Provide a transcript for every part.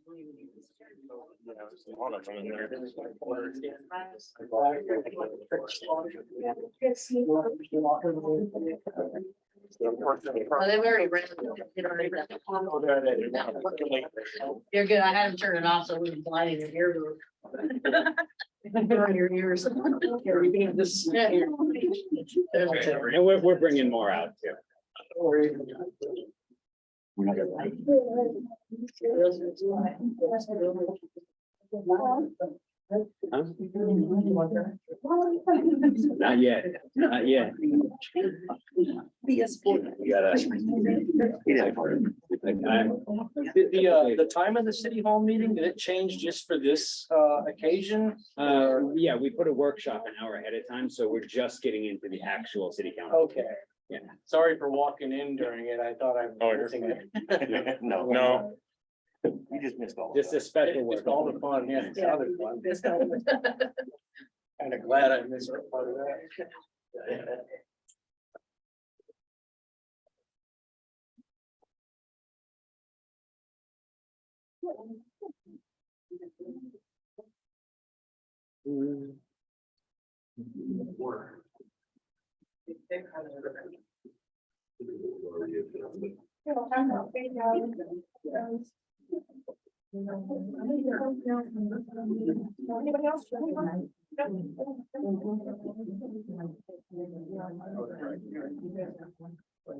Oh, they've already ran. You're good. I had to turn it off so we can fly in your ear. Burn your ears. Yeah. And we're bringing more out too. Huh? Not yet, not yet. Be a sport. We gotta. The time of the city hall meeting, did it change just for this occasion? Yeah, we put a workshop an hour ahead of time, so we're just getting into the actual city council. Okay. Yeah. Sorry for walking in during it. I thought I was missing it. No. You just missed all. Just a special work. Just all the fun, yeah. it's other fun. Kind of glad I missed part of that. Anybody else?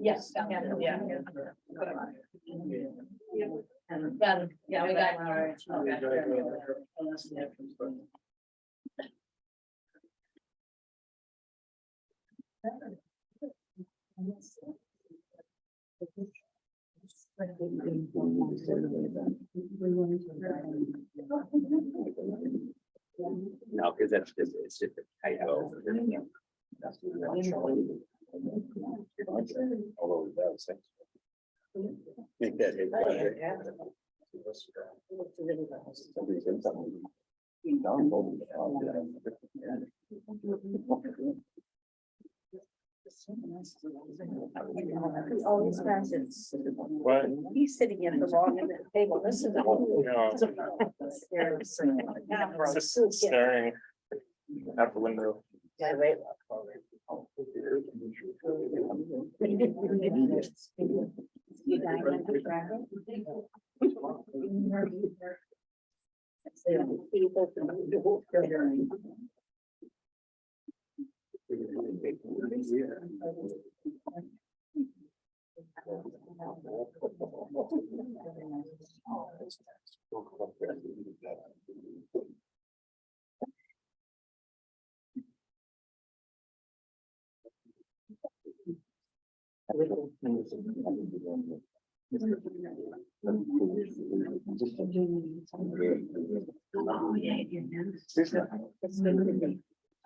Yes. Yeah. Got it. Yeah, we got it. All right. No, because that's just, it's just a typo. Although that was. Make that hit. He always has it. What? He's sitting at the wrong end of the table. This is. Just staring out the window. Yeah, right. Oh, yeah,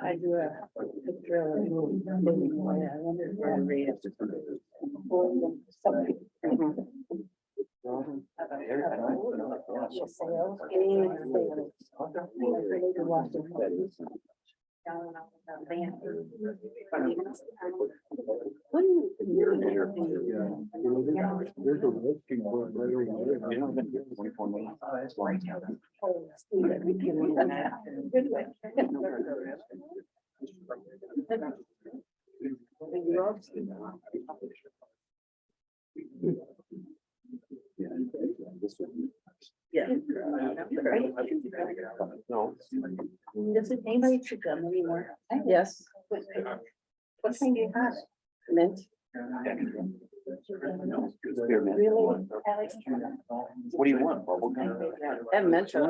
I do a picture of I wonder where to read it. Yeah. No. Does it anybody chew gum anymore? Yes. What kind do you have? Mint. Really, Alex? What do you want? Bubble gum? And mint. The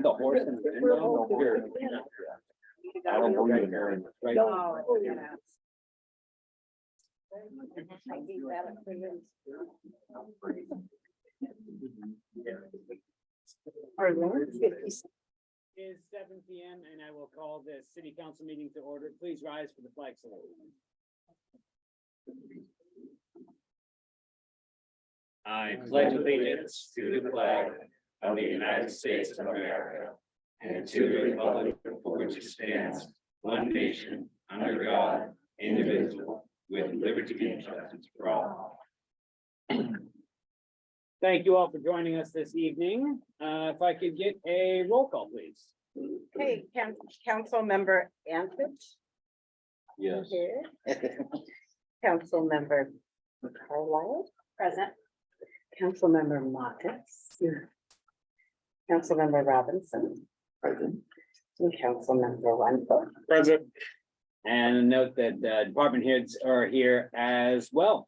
horse and the window. I don't believe in her. Right. Oh, yeah. I gave that a friend. Our Lord, 50. Is 7 PM and I will call the city council meeting to order. Please rise for the flag salute. I pledge allegiance to the flag of the United States of America and to the republic for which it stands, one nation, under God, indivisible, with liberty and justice for all. Thank you all for joining us this evening. If I could get a roll call, please. Okay, council member Anthony. Yes. Here. Council member Carlisle. Present. Council member Marcus. Here. Council member Robinson. Present. And council member Wendell. Present. And note that department heads are here as well.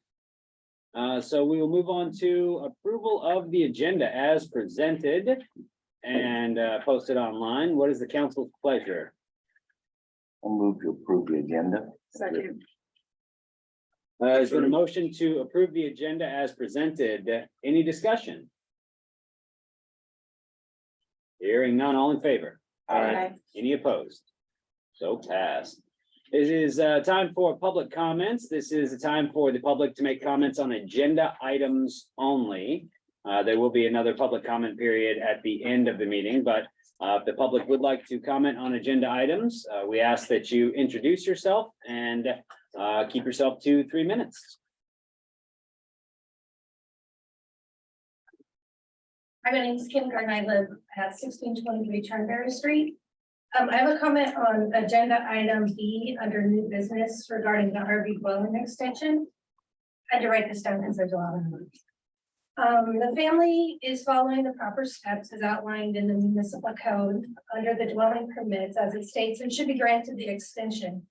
So we will move on to approval of the agenda as presented and posted online. What is the council's pleasure? I'll move to approve the agenda. Second. There's been a motion to approve the agenda as presented. Any discussion? Hearing none, all in favor? Aye. Any opposed? So passed. It is time for public comments. This is a time for the public to make comments on agenda items only. There will be another public comment period at the end of the meeting, but if the public would like to comment on agenda items, we ask that you introduce yourself and keep yourself to 3 minutes. Hi, my name is Kim Gardner. I live at 1623 Turnberry Street. I have a comment on agenda item B under new business regarding the RV dwelling extension. I had to write this down because there's a lot of them. The family is following the proper steps as outlined in the municipal code under the dwelling permits as it states and should be granted the extension.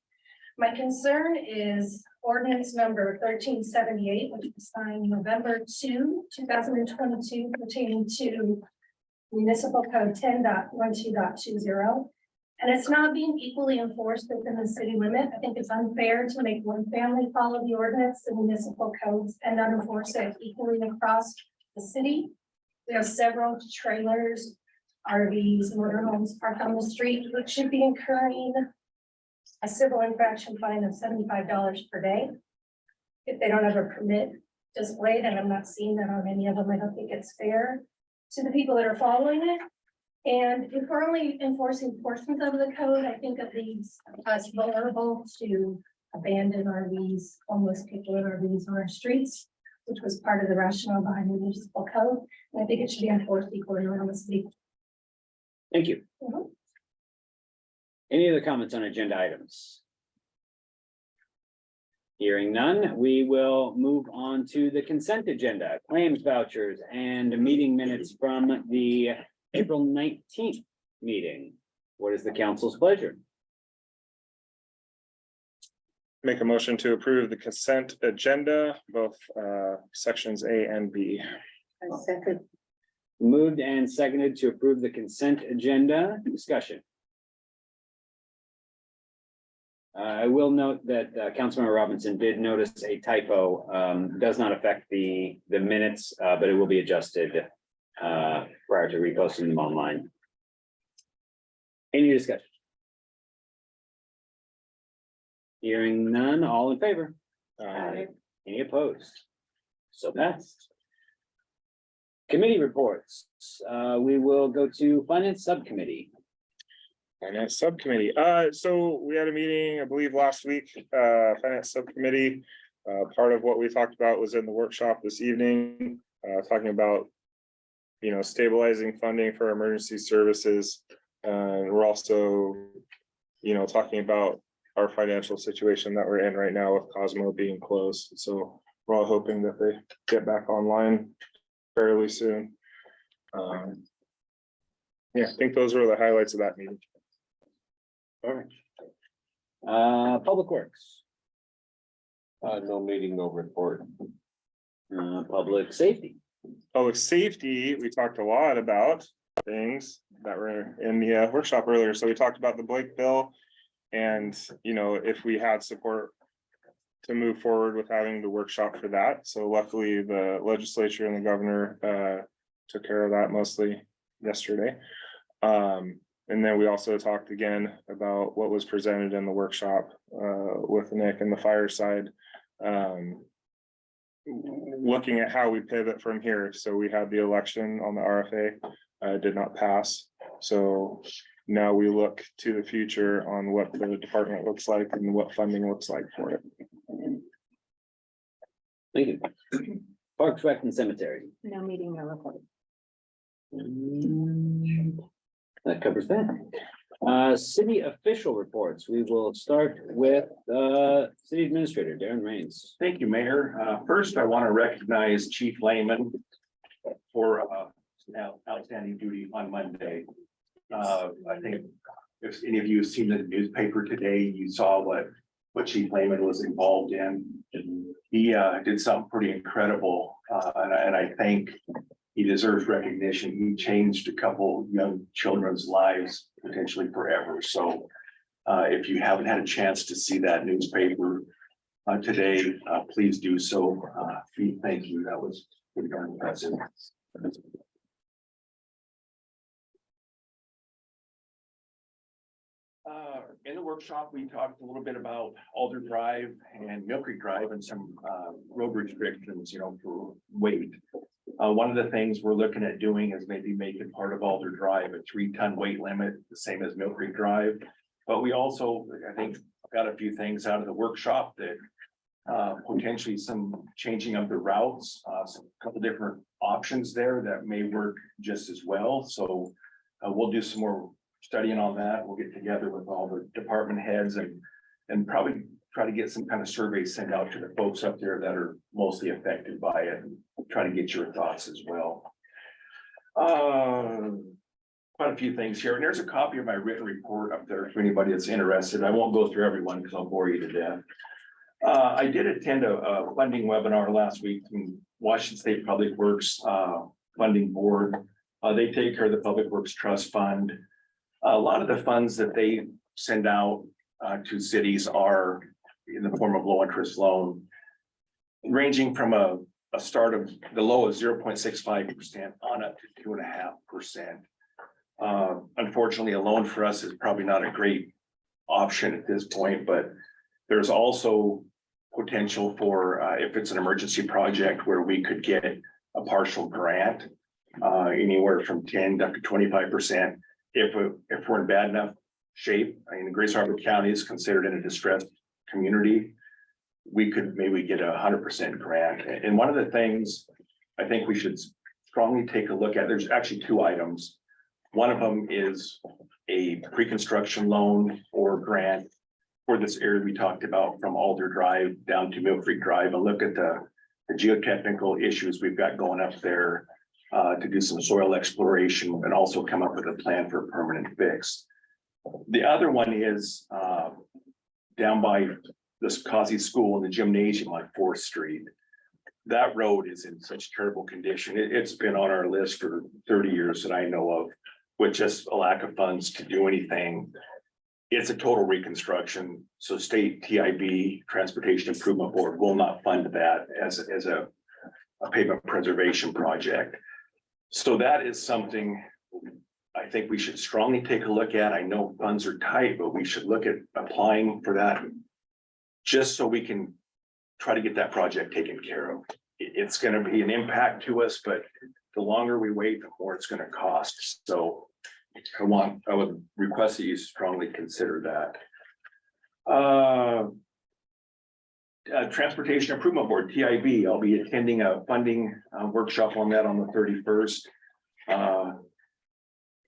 My concern is ordinance number 1378, which was signed November 2, 2022, pertaining to municipal code 10.12.20. And it's not being equally enforced within the city limit. I think it's unfair to make one family follow the ordinance, the municipal codes, and not enforce it equally across the city. We have several trailers, RVs, motorhomes parked on the street, which should be incurring a civil infraction fine of $75 per day if they don't have a permit displayed, and I'm not seeing that on any of them. I don't think it's fair to the people that are following it. And if we're only enforcing portions of the code, I think of these as vulnerable to abandoned RVs, homeless people in RVs on our streets, which was part of the rationale behind the municipal code. And I think it should be enforced equally around the city. Thank you. Mhm. Any other comments on agenda items? Hearing none, we will move on to the consent agenda, claims vouchers and meeting minutes from the April 19th meeting. What is the council's pleasure? Make a motion to approve the consent agenda, both sections A and B. Second. Moved and seconded to approve the consent agenda. Discussion. I will note that Councilmember Robinson did notice a typo. Does not affect the minutes, but it will be adjusted prior to reposting them online. Any discussion? Hearing none, all in favor? Any opposed? So passed. Committee reports. We will go to Finance Subcommittee. Finance Subcommittee. So we had a meeting, I believe, last week, Finance Subcommittee. Part of what we talked about was in the workshop this evening, talking about, stabilizing funding for emergency services. We're also, talking about our financial situation that we're in right now with Cosmo being closed. So we're all hoping that they get back online fairly soon. Yeah, I think those were the highlights of that meeting. All right. Public Works. No meeting, no report. Public Safety. Public safety, we talked a lot about things that were in the workshop earlier. So we talked about the Blake bill and, if we had support to move forward with having the workshop for that. So luckily the legislature and the governor took care of that mostly yesterday. And then we also talked again about what was presented in the workshop with Nick and the fireside. Looking at how we pivot from here. So we had the election on the RFA, did not pass. So now we look to the future on what the department looks like and what funding looks like for it. Thank you. Parks, Rec, and Cemetery. No meeting, no report. That covers that. City official reports. We will start with, City Administrator Darren Rains. Thank you, Mayor. First, I want to recognize Chief Lehman for outstanding duty on Monday. I think if any of you have seen the newspaper today, you saw what Chief Lehman was involved in. He did something pretty incredible, and I think he deserves recognition. He changed a couple young children's lives potentially forever. So if you haven't had a chance to see that newspaper today, please do so. Thank you. That was pretty darn impressive. In the workshop, we talked a little bit about Alder Drive and Mill Creek Drive and some road restrictions, for weight. One of the things we're looking at doing is maybe making part of Alder Drive a 3-ton weight limit, the same as Mill Creek Drive. But we also, I think, got a few things out of the workshop that potentially some changing of the routes, some couple different options there that may work just as well. So we'll do some more studying on that. We'll get together with all the department heads and probably try to get some kind of survey sent out to the folks up there that are mostly affected by it and try to get your thoughts as well. Quite a few things here, and there's a copy of my written report up there for anybody that's interested. I won't go through everyone because I'll bore you to death. I did attend a funding webinar last week from Washington State Public Works Funding Board. They take care of the Public Works Trust Fund. A lot of the funds that they send out to cities are in the form of low interest loan, ranging from a start of the low of 0.65% on up to 2.5%. Unfortunately, a loan for us is probably not a great option at this point, but there's also potential for if it's an emergency project where we could get a partial grant, anywhere from 10 up to 25%. If we're in bad enough shape, I mean, Grace Harbor County is considered in a distressed community, we could maybe get 100% grant. And one of the things I think we should strongly take a look at, there's actually two items. One of them is a pre-construction loan or grant for this area we talked about from Alder Drive down to Mill Creek Drive, and look at the geotechnical issues we've got going up there, to do some soil exploration and also come up with a plan for a permanent fix. The other one is down by this Causey School and the gymnasium on 4th Street. That road is in such terrible condition. It's been on our list for 30 years that I know of, with just a lack of funds to do anything. It's a total reconstruction. So state TIB, Transportation Improvement Board, will not fund that as a pavement preservation project. So that is something I think we should strongly take a look at. I know funds are tight, but we should look at applying for that just so we can try to get that project taken care of. It's going to be an impact to us, but the longer we wait, the more it's going to cost. So I would request that you strongly consider that. Transportation Improvement Board, TIB, I'll be attending a funding workshop on that on the 31st.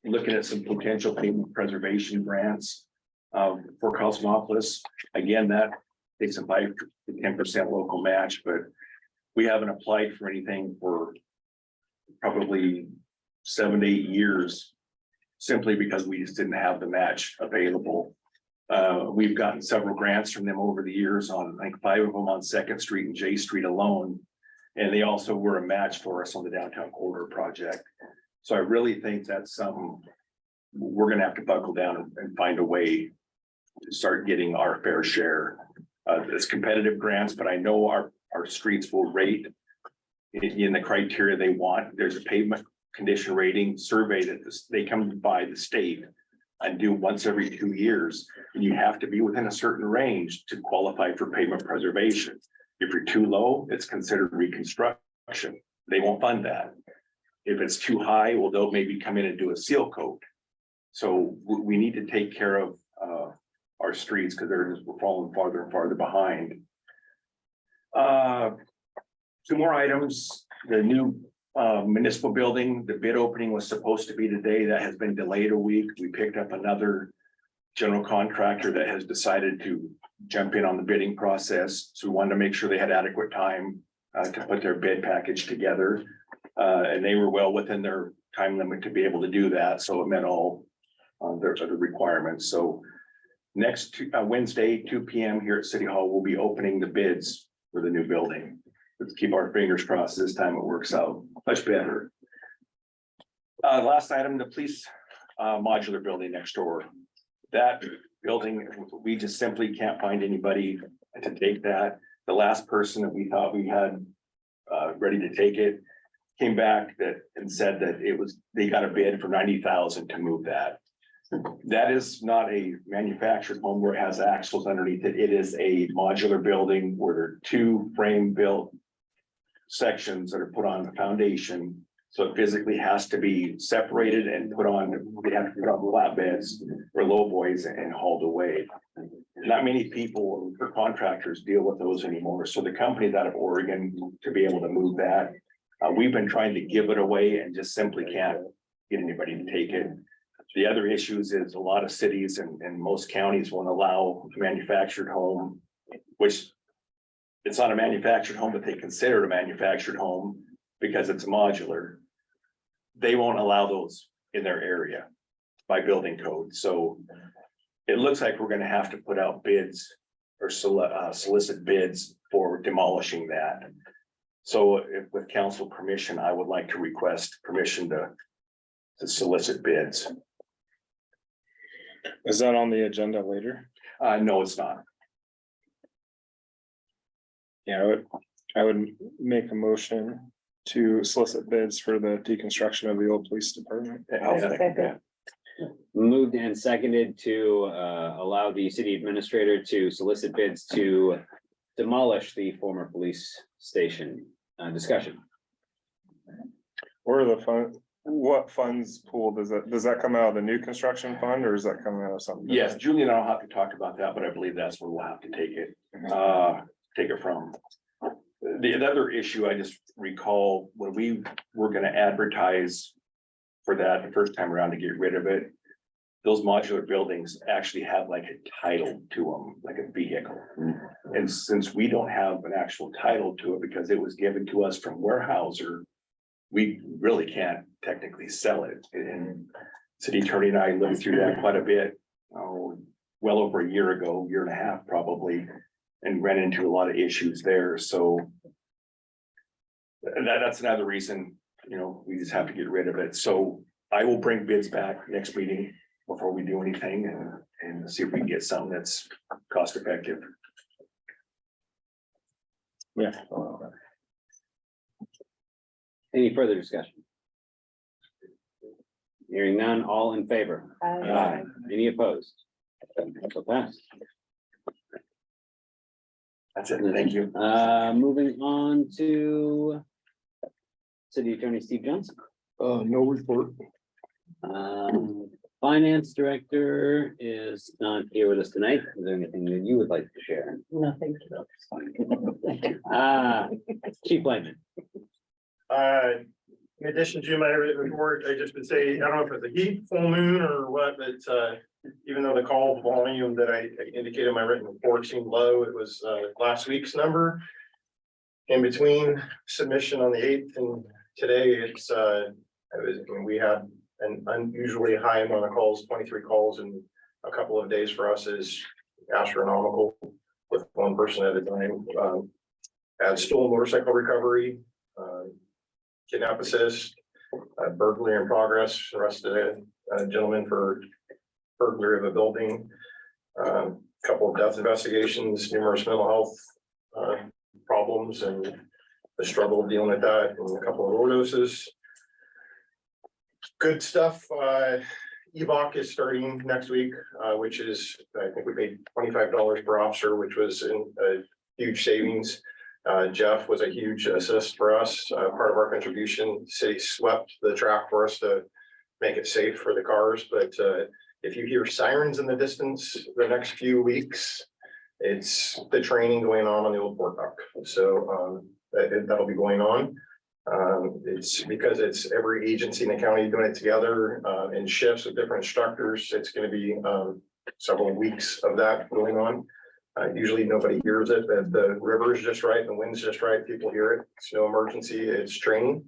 Looking at some potential pavement preservation grants for Cosmopolis. Again, that takes a 5 to 10% local match, but we haven't applied for anything for probably 7 to 8 years, simply because we just didn't have the match available. We've gotten several grants from them over the years on, I think 5 of them on 2nd Street and J Street alone. And they also were a match for us on the downtown corridor project. So I really think that's something we're going to have to buckle down and find a way to start getting our fair share. It's competitive grants, but I know our streets will rate in the criteria they want. There's a pavement condition rating survey that they come by the state and do once every 2 years. And you have to be within a certain range to qualify for pavement preservation. If you're too low, it's considered reconstruction. They won't fund that. If it's too high, well, they'll maybe come in and do a seal coat. So we need to take care of our streets because we're falling farther and farther behind. Two more items, the new municipal building, the bid opening was supposed to be today. That has been delayed a week. We picked up another general contractor that has decided to jump in on the bidding process. So we wanted to make sure they had adequate time to put their bid package together. And they were well within their time limit to be able to do that. So it met all their other requirements. So next Wednesday, 2 p.m. here at City Hall, we'll be opening the bids for the new building. Let's keep our fingers crossed this time it works out much better. Last item, the police modular building next door. That building, we just simply can't find anybody to take that. The last person that we thought we had ready to take it came back and said that they got a bid for $90,000 to move that. That is not a manufactured home where it has axles underneath it. It is a modular building where there are two frame built sections that are put on the foundation. So it physically has to be separated and put on, they have to put on flatbeds or low boys and hauled away. Not many people or contractors deal with those anymore. So the company's out of Oregon to be able to move that. We've been trying to give it away and just simply can't get anybody to take it. The other issues is a lot of cities and most counties won't allow a manufactured home, which it's not a manufactured home, but they consider it a manufactured home because it's modular. They won't allow those in their area by building code. So it looks like we're going to have to put out bids or solicit bids for demolishing that. So if with council permission, I would like to request permission to solicit bids. Is that on the agenda later? No, it's not. Yeah, I would make a motion to solicit bids for the deconstruction of the old police department. Moved and seconded to allow the city administrator to solicit bids to demolish the former police station. Discussion. Where are the fund, what funds pool does that come out of the new construction fund or is that coming out of something? Yes, Julie and I'll have to talk about that, but I believe that's where we'll have to take it from. The other issue I just recall when we were gonna advertise for that the first time around to get rid of it, those modular buildings actually have like a title to them, like a vehicle. And since we don't have an actual title to it because it was given to us from Weyerhaeuser, we really can't technically sell it. And city attorney and I lived through that quite a bit, well over a year ago, year and a half probably, and ran into a lot of issues there. So that's another reason, we just have to get rid of it. So I will bring bids back next meeting before we do anything and see if we can get something that's cost effective. Yeah. Any further discussion? Hearing none, all in favor? Aye. Any opposed? So passed. That's it. Thank you. Moving on to City Attorney Steve Johnson. No report. Finance Director is not here with us tonight. Is there anything that you would like to share? Nothing. Chief Lightman. In addition to my written report, I just would say, I don't know if it's a heat, full moon or what, but even though the call volume that I indicated in my written report seemed low, it was last week's number. In between submission on the 8th and today, we had an unusually high amount of calls, 23 calls in a couple of days for us is astronomical with one person at a time. Add stolen motorcycle recovery, kidnap assist, burglary in progress, arrested a gentleman for burglary of a building, couple of death investigations, numerous mental health problems and the struggle of dealing with that, and a couple of overdoses. Good stuff. EVOC is starting next week, which is, I think we paid $25 per officer, which was a huge savings. Jeff was a huge assist for us. Part of our contribution, the city swept the track for us to make it safe for the cars. But if you hear sirens in the distance the next few weeks, it's the training going on the old boardwalk. So that'll be going on. It's because it's every agency in the county doing it together, in shifts with different instructors. It's gonna be, several weeks of that going on. Usually nobody hears it, but the river is just right, the wind's just right, people hear it. It's no emergency, it's training.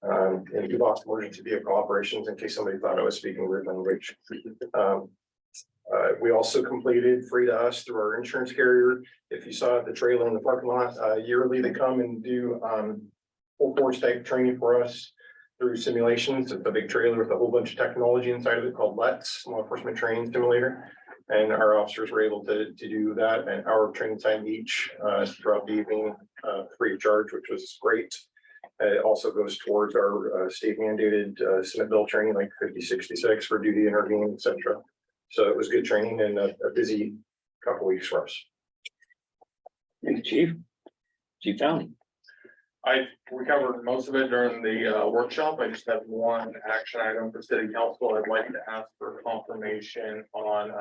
And we lost emergency vehicle operations in case somebody thought I was speaking weird language. We also completed free to us through our insurance carrier. If you saw the trailer in the parking lot, yearly they come and do full force type training for us through simulations. It's a big trailer with a whole bunch of technology inside of it called LETS, Law Enforcement Training Simulator. And our officers were able to do that an hour of training time each throughout the evening, free of charge, which was great. It also goes towards our state mandated Senate bill training like 5066 for duty, intervene, et cetera. So it was good training and a busy couple weeks for us. Thank you, Chief. Chief Townie. We covered most of it during the workshop. I just have one action item for city council. I'd like to ask for confirmation on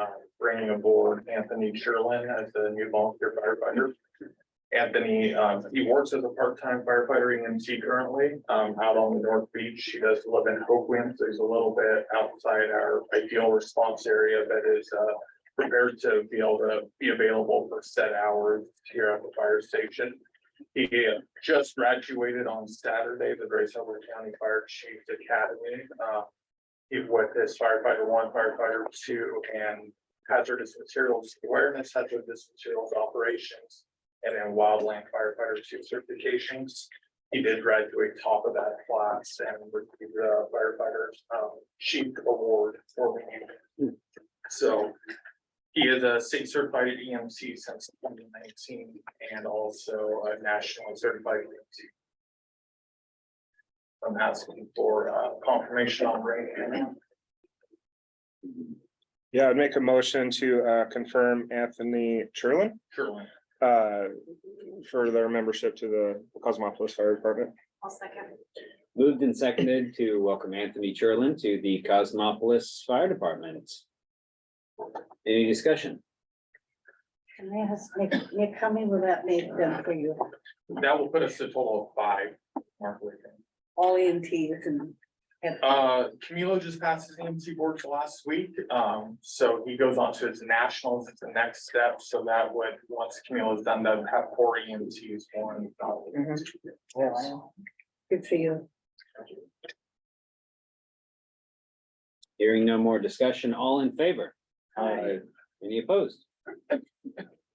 bringing aboard Anthony Sherlin as the new volunteer firefighter. Anthony, he works as a part-time firefighter EMT currently, out on the North Beach. He does live in Hopeland, so he's a little bit outside our ideal response area, that is prepared to be able to be available for set hours here at the fire station. He just graduated on Saturday, the Grace Harbor County Fire Chiefs Academy. He with his firefighter 1, firefighter 2, and hazardous materials awareness, hazardous materials operations, and then wildland firefighter 2 certifications. He did graduate top of that class and received the firefighter's chief award for the. So he is a state certified EMC since 2019 and also a nationally certified EMC. I'm asking for confirmation on bringing him in. Yeah, I'd make a motion to confirm Anthony Sherlin Surely. for their membership to the Cosmopolis Fire Department. I'll second. Moved and seconded to welcome Anthony Sherlin to the Cosmopolis Fire Department. Any discussion? Can I ask Nick, how many will that make them for you? That will put us to a total of 5. Mark Wigan. All EMTs and. Camilo just passed his EMT boards last week, so he goes on to his nationals. It's the next step, so that would, once Camilo is done, that would have 4 EMTs, 1. Good for you. Hearing no more discussion, all in favor? Aye. Any opposed?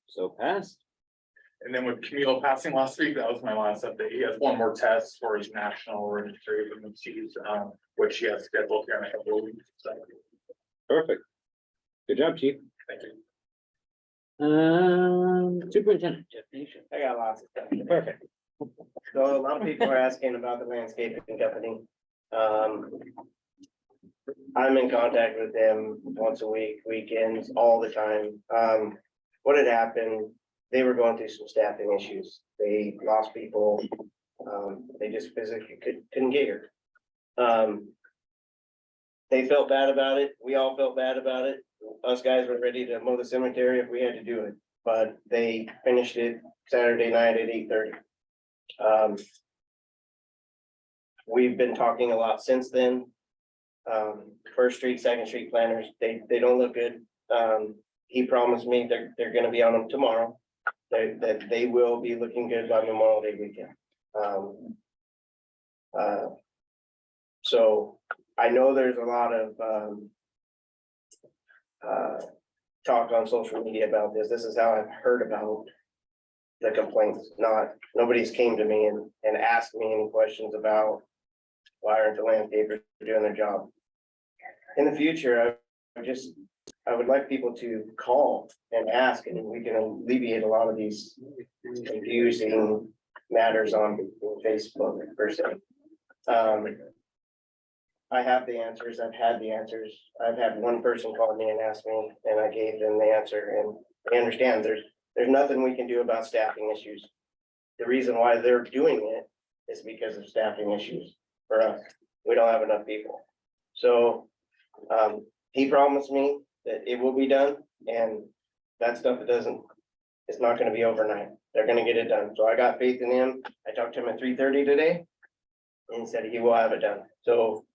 So passed. And then with Camilo passing last week, that was my last update. He has 1 more test for his national registry of EMTs, which he has scheduled here in a couple of weeks. So, Perfect. Good job, Chief. thank you. Superintendent Jeff Nation. I got lots of stuff. Perfect. So a lot of people are asking about the landscaping company. I'm in contact with them once a week, weekends, all the time. What had happened, they were going through some staffing issues. They lost people. They just physically couldn't get here. They felt bad about it. We all felt bad about it. Us guys were ready to mow the cemetery if we had to do it, but they finished it Saturday night at 8:30. We've been talking a lot since then. First Street, Second Street planners, they don't look good. He promised me they're gonna be on them tomorrow. That they will be looking good by Memorial Day weekend. So I know there's a lot of talk on social media about this. This is how I've heard about the complaints. Nobody's came to me and asked me any questions about why aren't the landscapers doing their job. In the future, I would like people to call and ask, and we can alleviate a lot of these confusing matters on Facebook per se. I have the answers. I've had the answers. I've had one person call me and ask me, and I gave them the answer, and they understand there's nothing we can do about staffing issues. The reason why they're doing it is because of staffing issues for us. We don't have enough people. So he promised me that it will be done, and that stuff doesn't It's not gonna be overnight. They're gonna get it done. So I got faith in him. I talked to him at 3:30 today. And he said he will have it done. So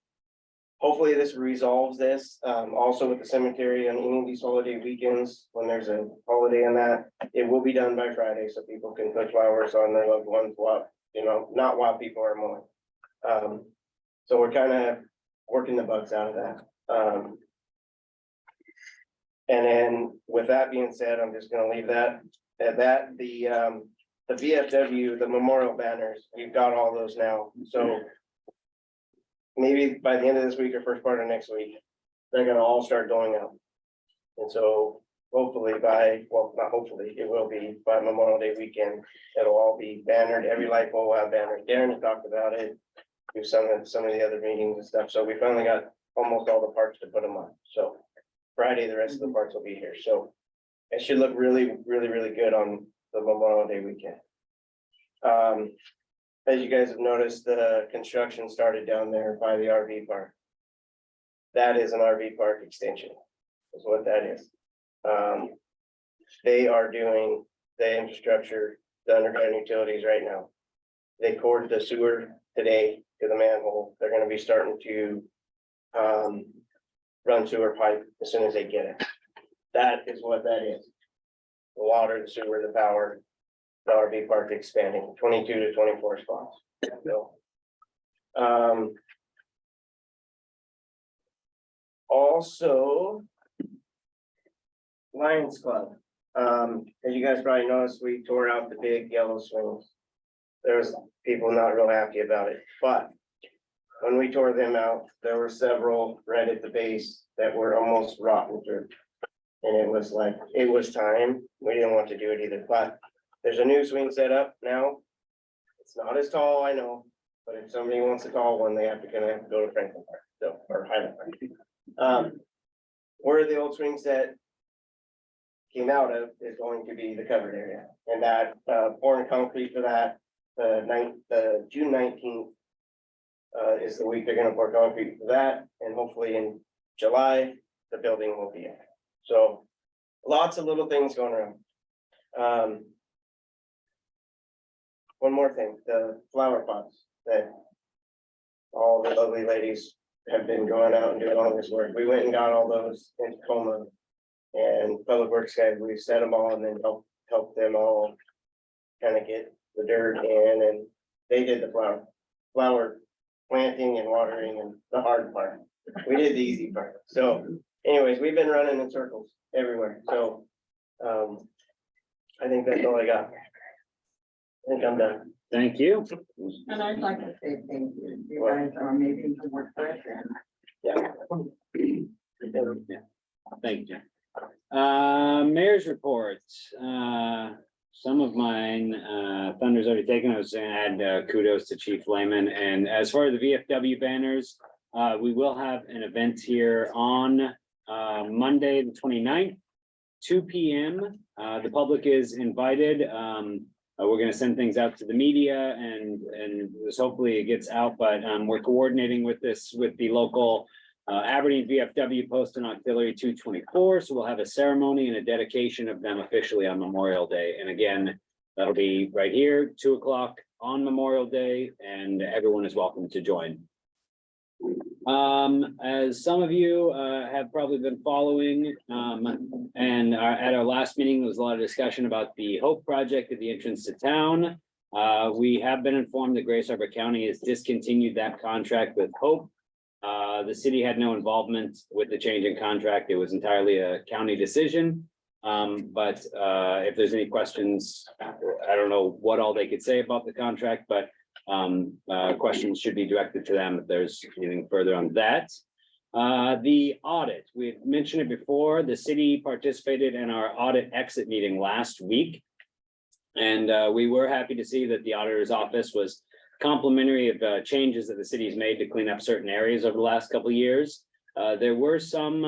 hopefully this resolves this. Also with the cemetery on any of these holiday weekends, when there's a holiday in that, it will be done by Friday so people can put flowers on their loved ones while, not while people are mowing. So we're kind of working the bugs out of that. And then with that being said, I'm just gonna leave that at that. The VFW, the memorial banners, we've got all those now, so. Maybe by the end of this week or first part of next week, they're gonna all start going out. And so hopefully not hopefully, it will be by Memorial Day weekend, it'll all be bannered, every light pole will have banners. Darren has talked about it. Do some of the other meetings and stuff, so we finally got almost all the parts to put them on, so. Friday, the rest of the parts will be here, so. It should look really, really, really good on the Memorial Day weekend. As you guys have noticed, the construction started down there by the RV park. That is an RV park extension, is what that is. They are doing the infrastructure, the underground utilities right now. They poured the sewer today to the manhole. They're gonna be starting to run sewer pipe as soon as they get it. That is what that is. The water, the sewer, the power. The RV park expanding 22 to 24 spots. So, also, Lions Club. As you guys probably noticed, we tore out the big yellow swings. There's people not real happy about it, but when we tore them out, there were several right at the base that were almost rotten through. And it was like, it was time. We didn't want to do it either, but there's a new swing set up now. It's not as tall, I know, but if somebody wants a tall one, they have to go to Franklin Park, so, or Highland Park. Where the old swing set came out of is going to be the covered area, and that pouring concrete for that, the June 19th is the week they're gonna pour concrete for that, and hopefully in July, the building will be in. So lots of little things going around. One more thing, the flower pots that all the lovely ladies have been going out and doing all this work. We went and got all those in Tacoma, and Public Works guys, we set them all and then help them all kind of get the dirt in, and they did the flower planting and watering and the hard part. We did the easy part. So anyways, we've been running in circles everywhere. So I think that's all I got. I think I'm done. Thank you. And I'd like to say thank you. You guys are making the work fresh and. Yeah. Thank you. Mayor's report. Some of mine, Thunder's already taken. I was gonna add kudos to Chief Lehman. And as far as the VFW banners, we will have an event here on Monday, the 29th, 2 p.m. The public is invited. We're gonna send things out to the media and hopefully it gets out, but we're coordinating with the local Aberdeen VFW Post and Auxiliary 224. So we'll have a ceremony and a dedication of them officially on Memorial Day. And again, that'll be right here, 2 o'clock on Memorial Day, and everyone is welcome to join. As some of you have probably been following, and at our last meeting, there was a lot of discussion about the Hope Project at the entrance to town. We have been informed that Grace Harbor County has discontinued that contract with Hope. The city had no involvement with the change in contract. It was entirely a county decision. But if there's any questions, I don't know what all they could say about the contract, but questions should be directed to them if there's anything further on that. The audit, we've mentioned it before, the city participated in our audit exit meeting last week. And we were happy to see that the auditor's office was complimentary of changes that the city's made to clean up certain areas over the last couple of years. There were some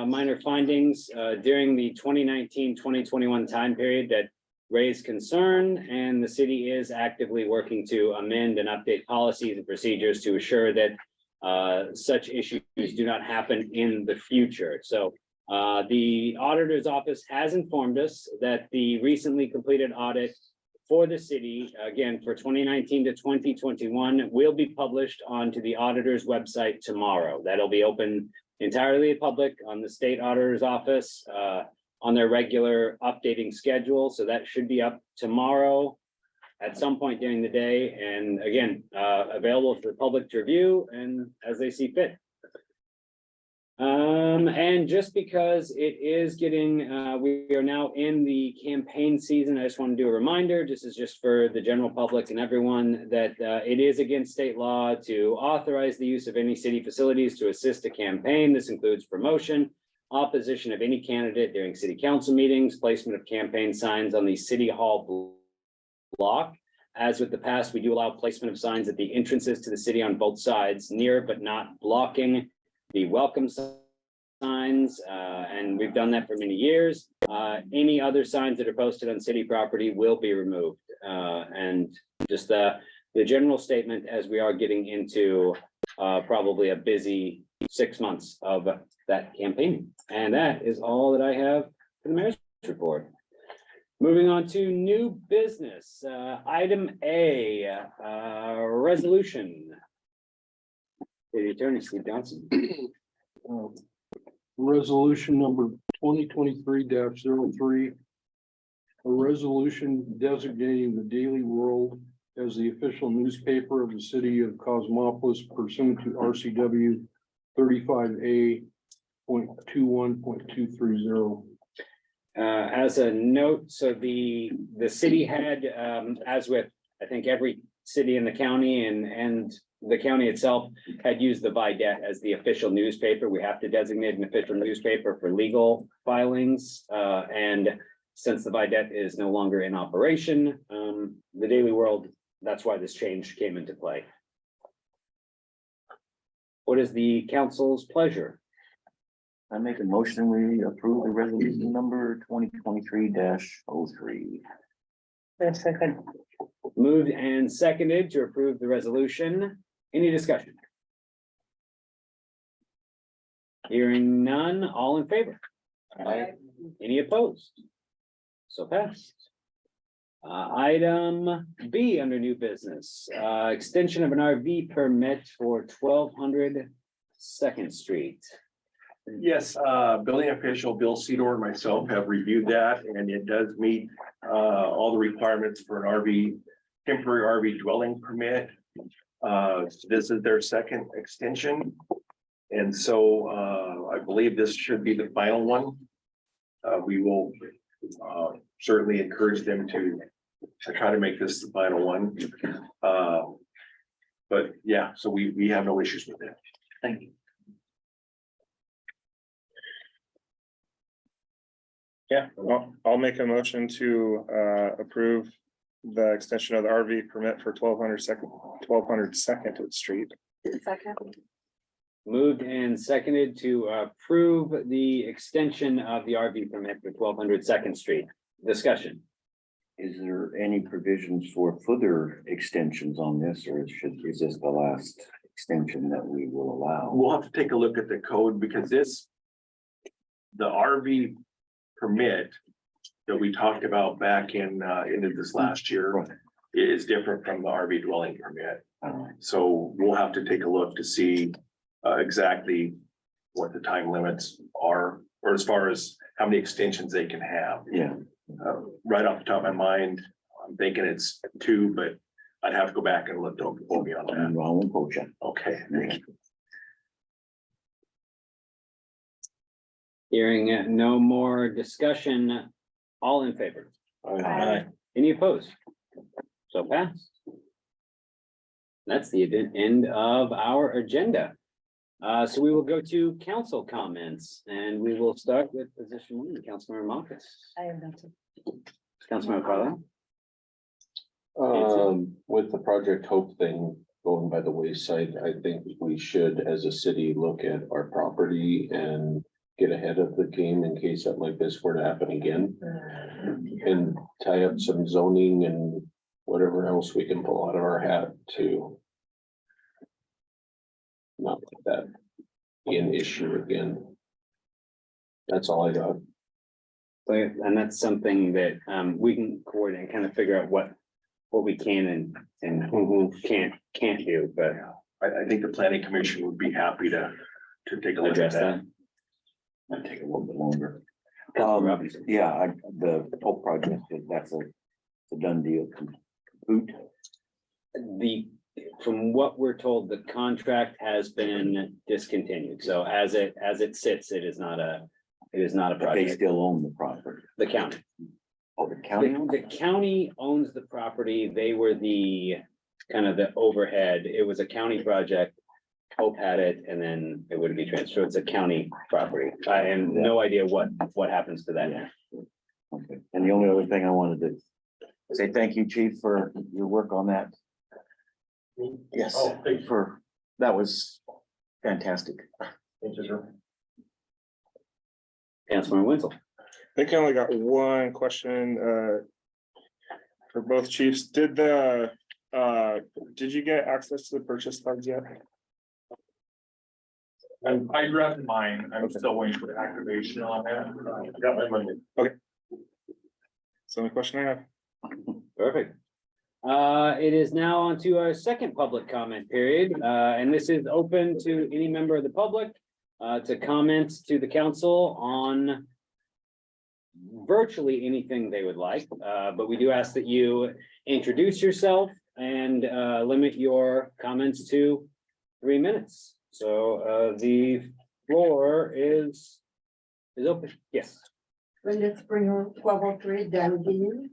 minor findings during the 2019-2021 time period that raised concern, and the city is actively working to amend and update policies and procedures to assure that such issues do not happen in the future. So The auditor's office has informed us that the recently completed audit for the city, again, for 2019 to 2021, will be published onto the auditor's website tomorrow. That'll be open entirely to public on the state auditor's office, on their regular updating schedule. So that should be up tomorrow at some point during the day. And again, available for the public to review and as they see fit. And just because it is getting, we are now in the campaign season, I just want to do a reminder, this is just for the general public and everyone, that it is against state law to authorize the use of any city facilities to assist a campaign. This includes promotion, opposition of any candidate during city council meetings, placement of campaign signs on the city hall block. As with the past, we do allow placement of signs at the entrances to the city on both sides, near but not blocking the welcome signs, and we've done that for many years. Any other signs that are posted on city property will be removed. And just the general statement as we are getting into probably a busy 6 months of that campaign. And that is all that I have for the mayor's report. Moving on to new business, item A, resolution. City Attorney Steve Johnson. Resolution number 2023-03. A resolution designating the Daily World as the official newspaper of the city of Cosmopolis pursuant to RCW 35A.21.230. As a note, so the city had, as with, I think, every city in the county and the county itself had used the Videt as the official newspaper. We have to designate an official newspaper for legal filings. And since the Videt is no longer in operation, the Daily World, that's why this change came into play. What is the council's pleasure? I make a motion, we approve the resolution number 2023-03. Second. Moved and seconded to approve the resolution. Any discussion? Hearing none, all in favor? Aye. Any opposed? So passed. Item B under new business, extension of an RV permit for 1200 2nd Street. Yes, building official Bill Cedar and myself have reviewed that, and it does meet all the requirements for an RV, temporary RV dwelling permit. This is their second extension. And so I believe this should be the final one. We will certainly encourage them to try to make this the final one. But yeah, so we have no issues with that. Thank you. Yeah, well, I'll make a motion to approve the extension of the RV permit for 1200 2nd Street. Second. Moved and seconded to approve the extension of the RV permit for 1200 2nd Street. Discussion. Is there any provisions for further extensions on this, or is this the last extension that we will allow? We'll have to take a look at the code because the RV permit that we talked about back in into this last year is different from the RV dwelling permit. So we'll have to take a look to see exactly what the time limits are, or as far as how many extensions they can have. Yeah. Right off the top of my mind, I'm thinking it's 2, but I'd have to go back and look, don't quote me on that. I won't quote you. Okay. Hearing no more discussion, all in favor? Aye. Any opposed? So passed. That's the end of our agenda. So we will go to council comments and we will start with position 1, Councilmember Marcus. I have nothing. Councilmember Carlisle. With the Project Hope thing going by the wayside, I think we should, as a city, look at our property and get ahead of the game in case something like this were to happen again. And tie up some zoning and whatever else we can pull out of our hat to not let that be an issue again. That's all I got. So, and that's something that we can coordinate, and kind of figure out what we can and can't do, but I think the planning commission would be happy to take a look at address that. that. Might take a little bit longer. Robinson. Yeah, the whole project, that's a done deal. Boot. From what we're told, the contract has been discontinued. So as it sits, it is not a But they project. still own the property. The county. Oh, the county. The county owns the property. They were the kind of the overhead. It was a county project. Hope had it, and then it would be transferred. It's a county property. I have no idea what happens to that now. Okay. And the only other thing I wanted to say thank you, Chief, for your work on that. Yes, Oh, thank you. that was fantastic. Thank you, sir. Councilman Wenzel. I think I only got one question, for both chiefs. Did you get access to the purchase funds yet? I grabbed mine. I'm still waiting for the activation on that. Got my money. That's the only question I have. Perfect. It is now on to our second public comment period, and this is open to any member of the public to comment to the council on virtually anything they would like, but we do ask that you introduce yourself and limit your comments to 3 minutes. So the floor is open. Yes. Linda Springer, 1203 Dundee.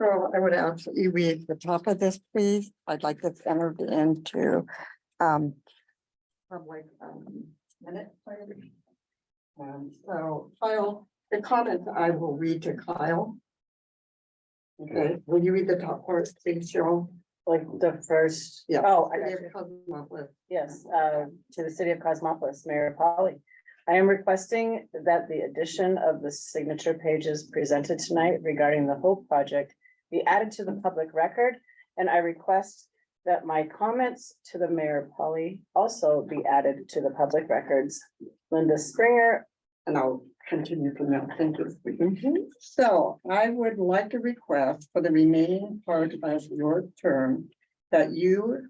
So I would ask that you read the top of this, please. I'd like this entered into public minute. Please. So Kyle, the comments I will read to Kyle. Okay, will you read the top part, please, Cheryl? Like the first. Yeah. Oh, I got City you. of Cosmopolis. Yes, to the city of Cosmopolis, Mayor Polly. I am requesting that the addition of the signature pages presented tonight regarding the Hope Project be added to the public record. And I request that my comments to the Mayor Polly also be added to the public records. Linda Springer. And I'll continue from there. Thank you. So I would like to request for the remaining part of your term that you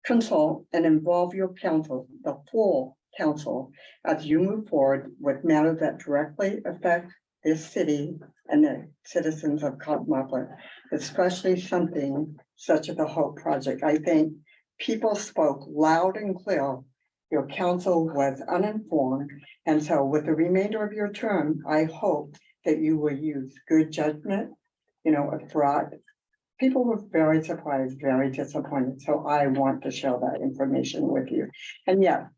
consult and involve your council, the full council, as you move forward with matters that directly affect this city and the citizens of Cosmopolis, especially something such as the Hope Project. I think people spoke loud and clear. Your council was uninformed, and so with the remainder of your term, I hope that you will use good judgment, throughout. People were very surprised, very disappointed, so I want to share that information with you. And yeah,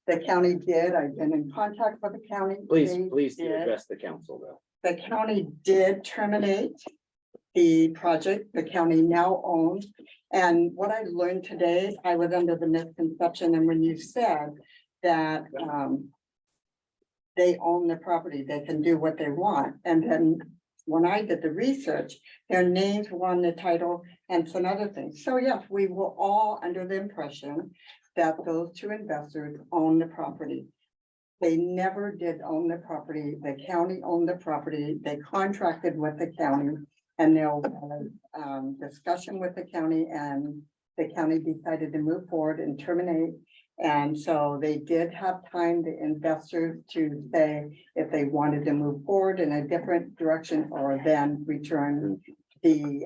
the county did, I've been in contact with the county. Please They do did. address the council though. The county did terminate the project the county now owns. And what I learned today, I was under the misconception, and when you said that they own the property, they can do what they want. And then when I did the research, their names were on the title and some other things. So yes, we were all under the impression that those two investors own the property. They never did own the property. The county owned the property. They contracted with the county. And there was discussion with the county, and the county decided to move forward and terminate. And so they did have time, the investors, to say if they wanted to move forward in a different direction or then return the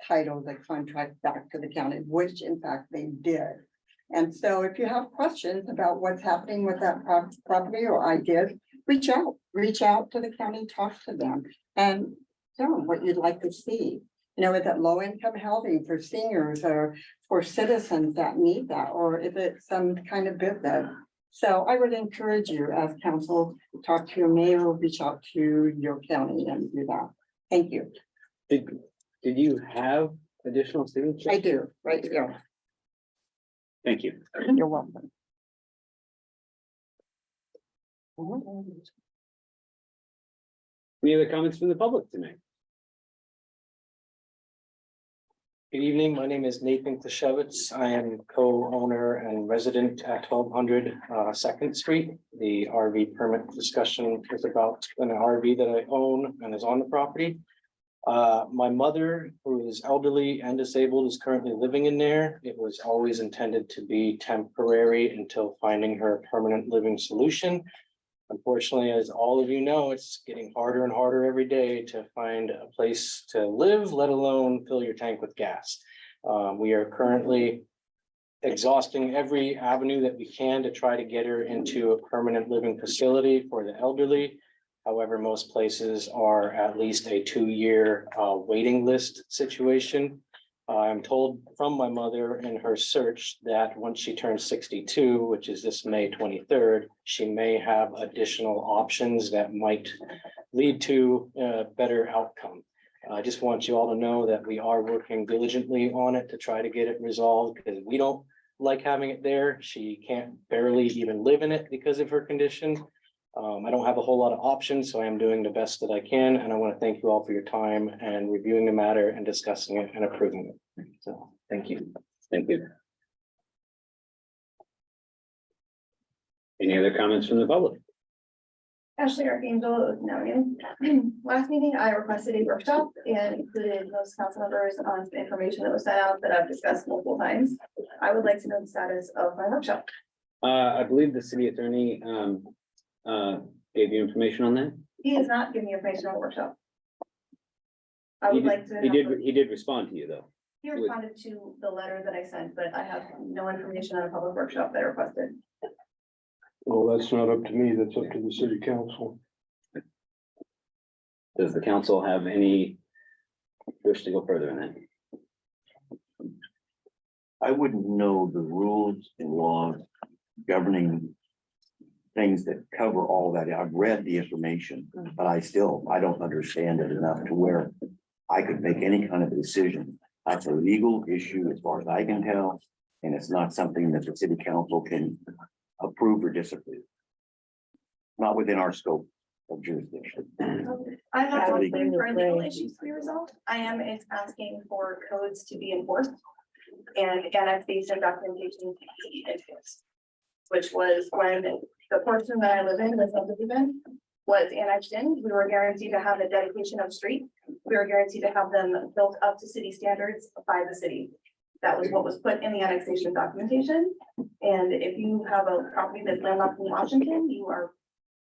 title, the contract back to the county, which in fact they did. And so if you have questions about what's happening with that property or ideas, reach out to the county, talk to them, and tell them what you'd like to see. Is it low income housing for seniors or for citizens that need that, or is it some kind of business? So I would encourage you as council, talk to your mayor, reach out to your county and do that. Thank you. Did you have additional signatures? I do, right here. Thank you. You're welcome. Any other comments from the public tonight? Good evening. My name is Nathan Klashevitz. I am co-owner and resident at 1200 Second Street. The RV permit discussion is about an RV that I own and is on the property. My mother, who is elderly and disabled, is currently living in there. It was always intended to be temporary until finding her permanent living solution. Unfortunately, as all of you know, it's getting harder and harder every day to find a place to live, let alone fill your tank with gas. We are currently exhausting every avenue that we can to try to get her into a permanent living facility for the elderly. However, most places are at least a 2-year waiting list situation. I'm told from my mother in her search that once she turns 62, which is this May 23rd, she may have additional options that might lead to a better outcome. I just want you all to know that we are working diligently on it to try to get it resolved because we don't like having it there. She can't barely even live in it because of her condition. I don't have a whole lot of options, so I am doing the best that I can, and I want to thank you all for your time and reviewing the matter and discussing it and approving it. So, thank you. Thank you. Any other comments from the public? Ashley Archangel, last meeting, I requested a workshop and included most council members on some information that was sent out that I've discussed multiple times. I would like to know the status of my workshop. I believe the city attorney gave you information on that? He has not given me information on the workshop. I would like to. He did respond to you, though. He responded to the letter that I sent, but I have no information on a public workshop that I requested. Well, that's not up to me. That's up to the city council. Does the council have any wish to go further in that? I wouldn't know the rules and laws governing things that cover all that. I've read the information, but I don't understand it enough to where I could make any kind of decision. That's a legal issue as far as I can tell, and it's not something that the city council can approve or disapprove. Not within our scope of jurisdiction. I'm not asking for legal issues to be resolved. I am asking for codes to be enforced and annexation documentation to be enforced. Which was when the portion that I live in, the subdivision, was annexed in. We were guaranteed to have a dedication of street. We were guaranteed to have them built up to city standards by the city. That was what was put in the annexation documentation. And if you have a property that's landlocked in Washington, you are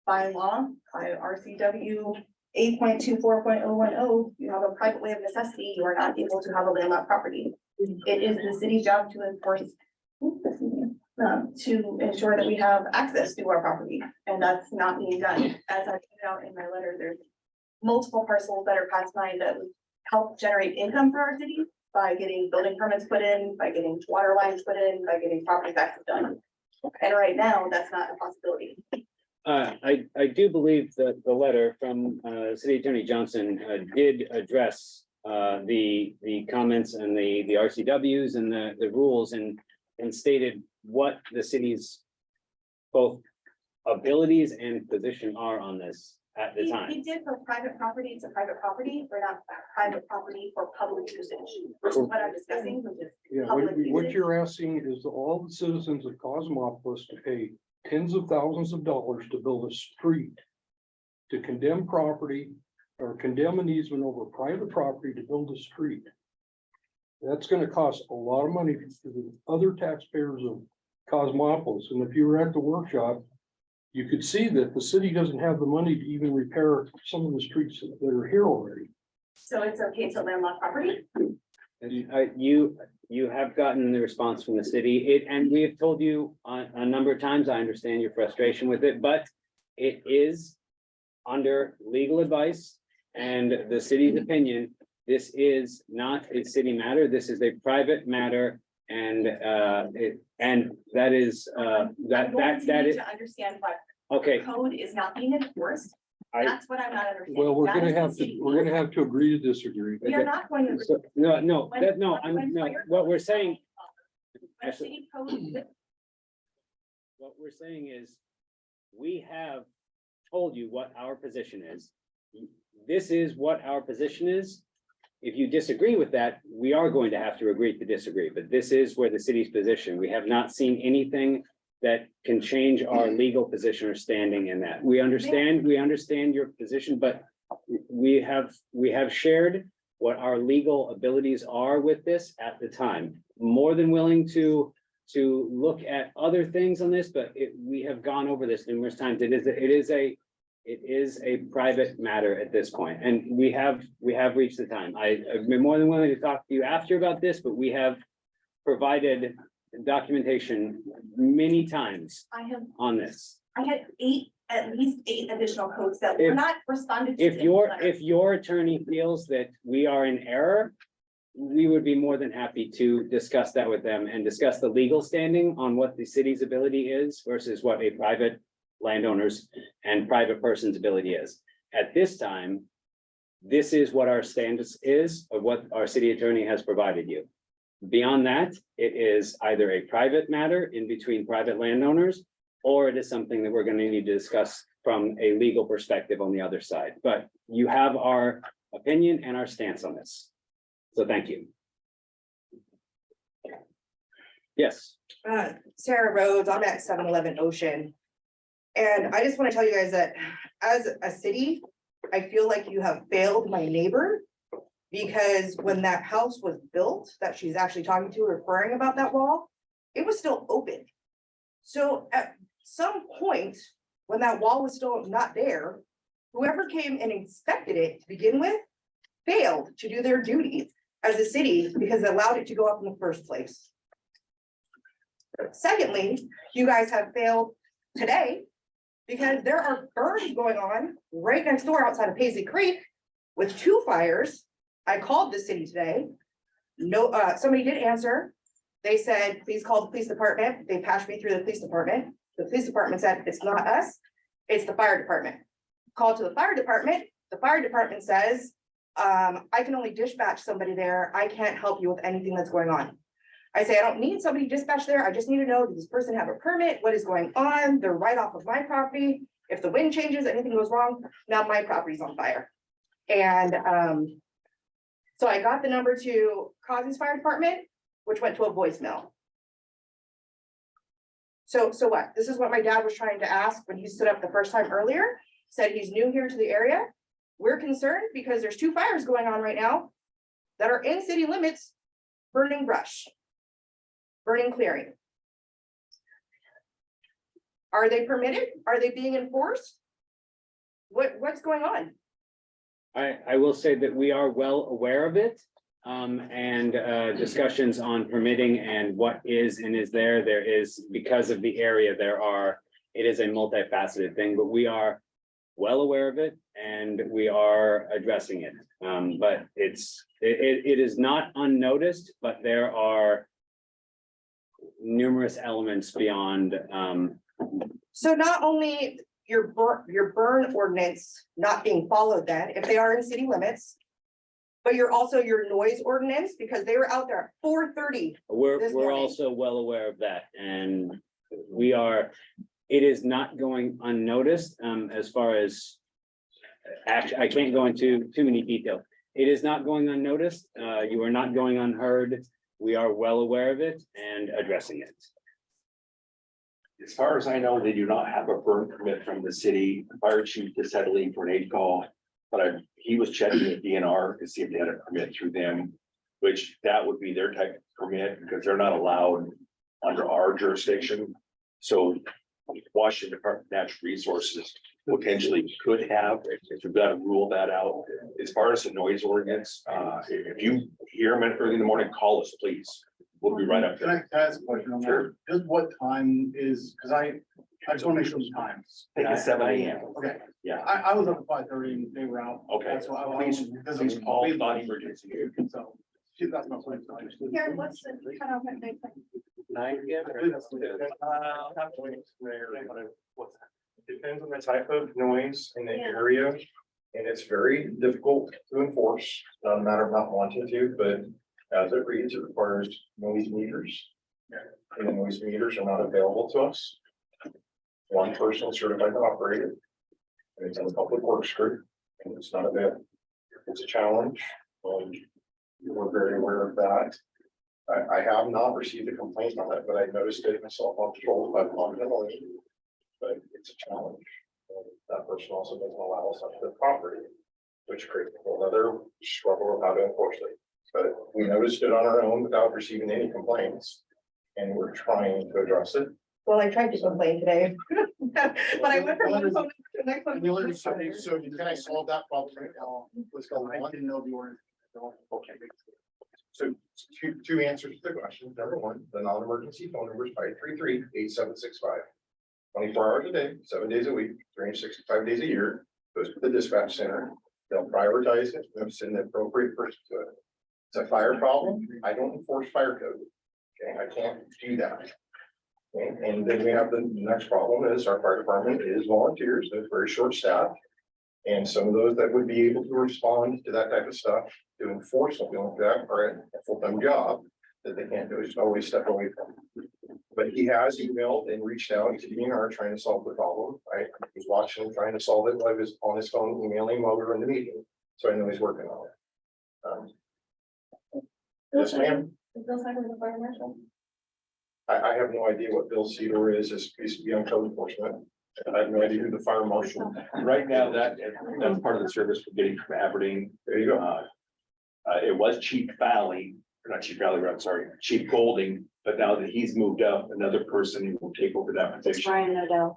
by law, by RCW 8.24.010, you have a private way of necessity, you are not able to have a landlocked property. It is the city's job to enforce, to ensure that we have access to our property, and that's not being done. As I pointed out in my letter, there's multiple parcels that are passed by that would help generate income for our city by getting building permits put in, by getting water lines put in, by getting property taxes done. And right now, that's not a possibility. I do believe that the letter from City Attorney Johnson did address the comments and the RCWs and the rules and stated what the city's both abilities and position are on this at the time. He did for private property, it's a private property, or not private property for public usage, which is what I'm discussing, which is Yeah, public what usage. you're asking is all the citizens of Cosmopolis to pay tens of thousands of dollars to build a street, to condemn property or condemn an easement over private property to build a street. That's gonna cost a lot of money to the other taxpayers of Cosmopolis. And if you were at the workshop, you could see that the city doesn't have the money to even repair some of the streets that are here already. So it's okay to landlock property? And you have gotten the response from the city, and we have told you a number of times, I understand your frustration with it, but it is under legal advice and the city's opinion. This is not a city matter. This is a private matter, and that is that is to understand what okay. code is not being enforced. That's what I'm not understanding. Well, we're That gonna is the have to, city we're code. gonna have to agree to disagree. We are not going to. So, no, When- no, what we're saying, When city code is- what we're saying is, we have told you what our position is. This is what our position is. if you disagree with that, we are going to have to agree to disagree, but this is where the city's position. We have not seen anything that can change our legal position or standing in that. We understand your position, but we have shared what our legal abilities are with this at the time. More than willing to look at other things on this, but we have gone over this numerous times. It is a private matter at this point, and we have reached the time. I've been more than willing to talk to you after about this, but we have provided documentation many times on this. I had at least eight additional codes that were not responded to. If your attorney feels that we are in error, we would be more than happy to discuss that with them and discuss the legal standing on what the city's ability is versus what a private landowner's and private person's ability is. At this time, this is what our stance is of what our city attorney has provided you. Beyond that, it is either a private matter in between private landowners, or it is something that we're going to need to discuss from a legal perspective on the other side. But you have our opinion and our stance on this. So thank you. Yes. Sarah Rhodes, I'm at 711 Ocean. And I just want to tell you guys that as a city, I feel like you have failed my neighbor. Because when that house was built, that she's actually talking to, referring about that wall, it was still open. So at some point, when that wall was still not there, whoever came and inspected it to begin with, failed to do their duty as a city because it allowed it to go up in the first place. Secondly, you guys have failed today because there are burns going on right next door outside of Paisley Creek with 2 fires. I called the city today. No, somebody did answer. They said, please call the police department. They passed me through the police department. The police department said, it's not us, it's the fire department. Called to the fire department. The fire department says, I can only dispatch somebody there. I can't help you with anything that's going on. I say, I don't need somebody dispatched there. I just need to know, does this person have a permit? What is going on? They're right off of my property. If the wind changes, anything goes wrong, now my property's on fire. And so I got the number to Cosmopolis Fire Department, which went to a voicemail. So what? This is what my dad was trying to ask when he stood up the first time earlier, said he's new here to the area. We're concerned because there's 2 fires going on right now that are in city limits, burning brush, burning clearing. Are they permitted? Are they being enforced? What's going on? I will say that we are well aware of it, and discussions on permitting and what is and is there. There is, because of the area, it is a multifaceted thing, but we are well aware of it and we are addressing it. But it is not unnoticed, but there are numerous elements beyond. So not only your burn ordinance not being followed then, if they are in city limits, but you're also your noise ordinance, because they were out there at 4:30. We're also well aware of that, and it is not going unnoticed, as far as, actually, I can't go into too many details. It is not going unnoticed. You are not going unheard. We are well aware of it and addressing it. As far as I know, they do not have a burn permit from the city. The fire chief just had to leave for an aid call. But he was checking with DNR to see if they had a permit through them, which that would be their type of permit because they're not allowed under our jurisdiction. So Washington Department of Natural Resources potentially could have, if we've got to rule that out. As far as the noise ordinance, if you hear them early in the morning, call us, please. We'll be right up Can I there. ask a question on that? Sure. Just what time is, because I just want to make sure the times. I think it's 7 a.m. Okay, Yeah. I was up at 5:30 and they were out. Okay. That's why I Please, because please of call the emergency. So, that's my point. So I understood. Karen, what's the cutoff at night? 9 p.m. I'll have to wait there. Depends on the type of noise in the area. And it's very difficult to enforce, not a matter of not wanting to, but as it reads, it requires noise meters. And the noise meters are not available to us. One person is certified to operate it. And it's in the public works group, and it's not available. It's a challenge. You were very aware of that. I have not received a complaint on it, but I noticed it myself on patrol by the but it's a challenge. That person also doesn't allow us onto the property, which creates a whole other struggle of how to enforce it. But we noticed it on our own without receiving any complaints, and we're trying to address it. Well, I tried to complain today. But I went from one phone to the next one. So can I solve that problem right now? Let's go. I didn't know the order. Okay. So two answers to the question. Number one, the non-emergency phone number is 533-8765. 24 hours a day, 7 days a week, 365 days a year, goes to the dispatch center. They'll prioritize it, they'll send the appropriate person to it. It's a fire problem. I don't enforce fire code. Okay, I can't do that. Okay, and then we have the next problem is our fire department is volunteers, they're very short staffed. And some of those that would be able to respond to that type of stuff, to enforce something like that, are a full-time job that they can't do, just always step away from. But he has emailed and reached out to DNR trying to solve the problem. I was watching him trying to solve it while I was on his phone emailing while we were in the meeting, so I know he's working on it. Yes, ma'am. I have no idea what Bill Cedar is, as used to be on code enforcement. I have no idea who the fire marshal. Right now, that's part of the service we're getting from Aberdeen. There you go. It was Chief Valley, or not Chief Valley, I'm sorry, Chief Golding, but now that he's moved up, another person will take over that position.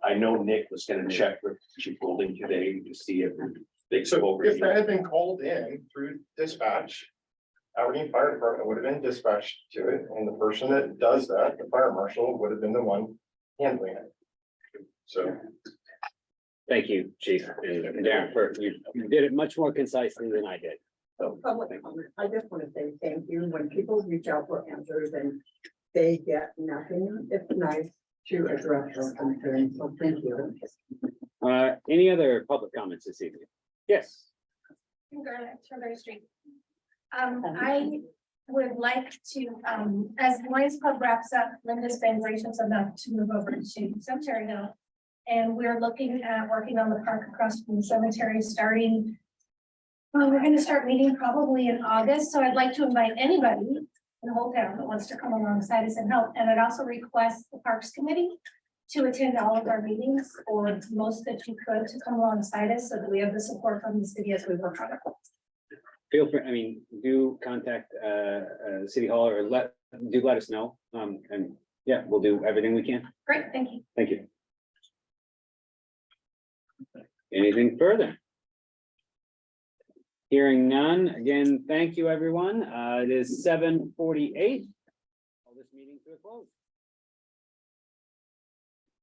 I know Nick was gonna check with Chief Golding today to see if they took over. If that had been called in through dispatch, Aberdeen Fire Department would have been dispatched to it, and the person that does that, the fire marshal, would have been the one handling it. So. Thank you, Chief and Darren, you did it much more concisely than I did. So, Public comment. I just want to say thank you. When people reach out for answers and they get nothing, it's nice to address those concerns. So thank you. any other public comments this evening? Yes. Strawberry Street. I would like to, as Lions Club wraps up, Linda's been gracious enough to move over to Cemetery now. And we're looking at working on the park across from the cemetery starting. We're gonna start meeting probably in August, so I'd like to invite anybody in the whole town that wants to come alongside us and help. And I'd also request the Parks Committee to attend all of our meetings, or most that you could, to come alongside us so that we have the support from the city as we work on it. Feel free, I mean, do contact City Hall or let us know. And yeah, we'll do everything we can. Great, thank you. Thank you. Anything further? Hearing none, again, thank you, everyone. It is 7:48. Call this meeting to a close.